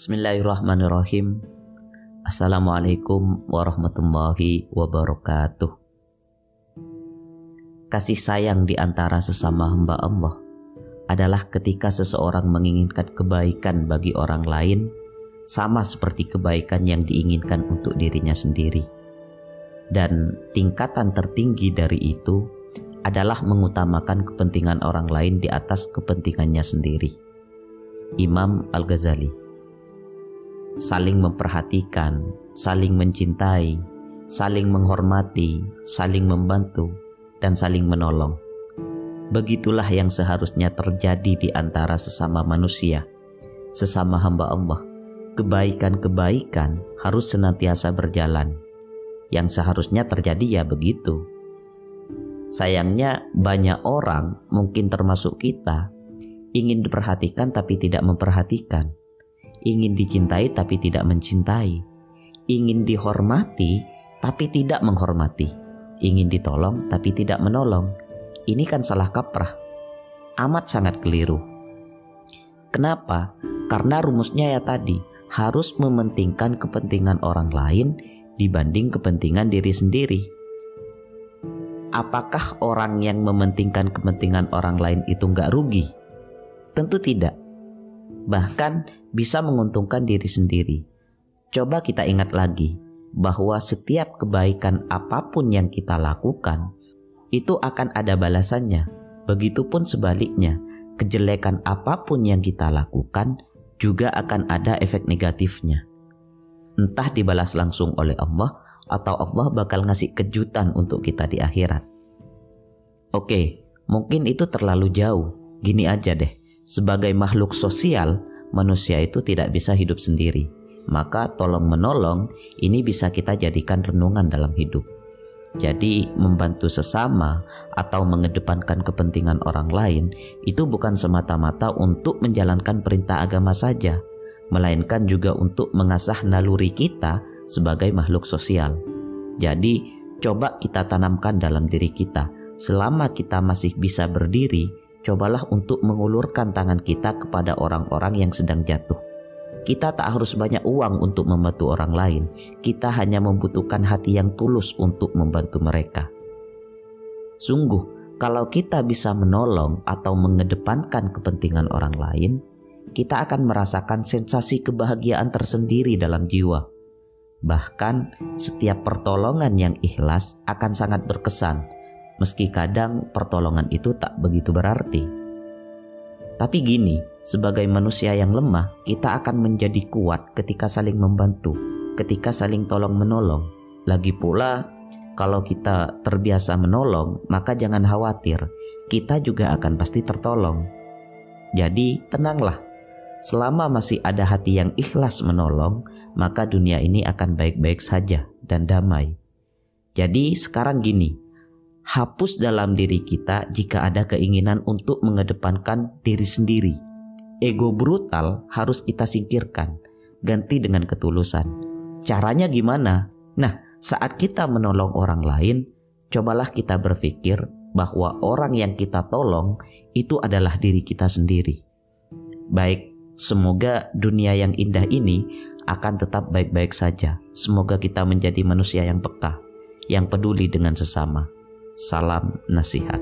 Bismillahirrahmanirrahim. Assalamualaikum warahmatullahi wabarakatuh. Kasih sayang di antara sesama hamba Allah adalah ketika seseorang menginginkan kebaikan bagi orang lain sama seperti kebaikan yang diinginkan untuk dirinya sendiri. Dan tingkatan tertinggi dari itu adalah mengutamakan kepentingan orang lain di atas kepentingannya sendiri. Imam Al-Ghazali. Saling memperhatikan, saling mencintai, saling menghormati, saling membantu, dan saling menolong. Begitulah yang seharusnya terjadi di antara sesama manusia, sesama hamba Allah. Kebaikan-kebaikan harus senantiasa berjalan. Yang seharusnya terjadi ya begitu. Sayangnya banyak orang, mungkin termasuk kita, ingin diperhatikan tapi tidak memperhatikan. Ingin dicintai tapi tidak mencintai, ingin dihormati tapi tidak menghormati, ingin ditolong tapi tidak menolong. Ini kan salah kaprah, amat sangat keliru. Kenapa? Karena rumusnya ya tadi, harus mementingkan kepentingan orang lain dibanding kepentingan diri sendiri. Apakah orang yang mementingkan kepentingan orang lain itu nggak rugi? Tentu tidak. Bahkan bisa menguntungkan diri sendiri. Coba kita ingat lagi bahwa setiap kebaikan apapun yang kita lakukan itu akan ada balasannya. Begitupun sebaliknya, kejelekan apapun yang kita lakukan juga akan ada efek negatifnya. Entah dibalas langsung oleh Allah atau Allah bakal ngasih kejutan untuk kita di akhirat. Oke, mungkin itu terlalu jauh. Gini aja deh. Sebagai makhluk sosial, manusia itu tidak bisa hidup sendiri. Maka tolong menolong ini bisa kita jadikan renungan dalam hidup. Jadi membantu sesama atau mengedepankan kepentingan orang lain itu bukan semata-mata untuk menjalankan perintah agama saja, melainkan juga untuk mengasah naluri kita sebagai makhluk sosial. Jadi coba kita tanamkan dalam diri kita, selama kita masih bisa berdiri, cobalah untuk mengulurkan tangan kita kepada orang-orang yang sedang jatuh. Kita tak harus banyak uang untuk membantu orang lain. Kita hanya membutuhkan hati yang tulus untuk membantu mereka. Sungguh, kalau kita bisa menolong atau mengedepankan kepentingan orang lain, kita akan merasakan sensasi kebahagiaan tersendiri dalam jiwa. Bahkan, setiap pertolongan yang ikhlas akan sangat berkesan, meski kadang pertolongan itu tak begitu berarti. Tapi gini, sebagai manusia yang lemah, kita akan menjadi kuat ketika saling membantu, ketika saling tolong-menolong. Lagi pula, kalau kita terbiasa menolong, maka jangan khawatir, kita juga akan pasti tertolong. Jadi, tenanglah. Selama masih ada hati yang ikhlas menolong, maka dunia ini akan baik-baik saja dan damai. Jadi, sekarang gini, hapus dalam diri kita jika ada keinginan untuk mengedepankan diri sendiri. Ego brutal harus kita singkirkan, ganti dengan ketulusan. Caranya gimana? Nah, saat kita menolong orang lain, cobalah kita berpikir bahwa orang yang kita tolong itu adalah diri kita sendiri. Baik, semoga dunia yang indah ini akan tetap baik-baik saja. Semoga kita menjadi manusia yang peka, yang peduli dengan sesama. Salam nasihat.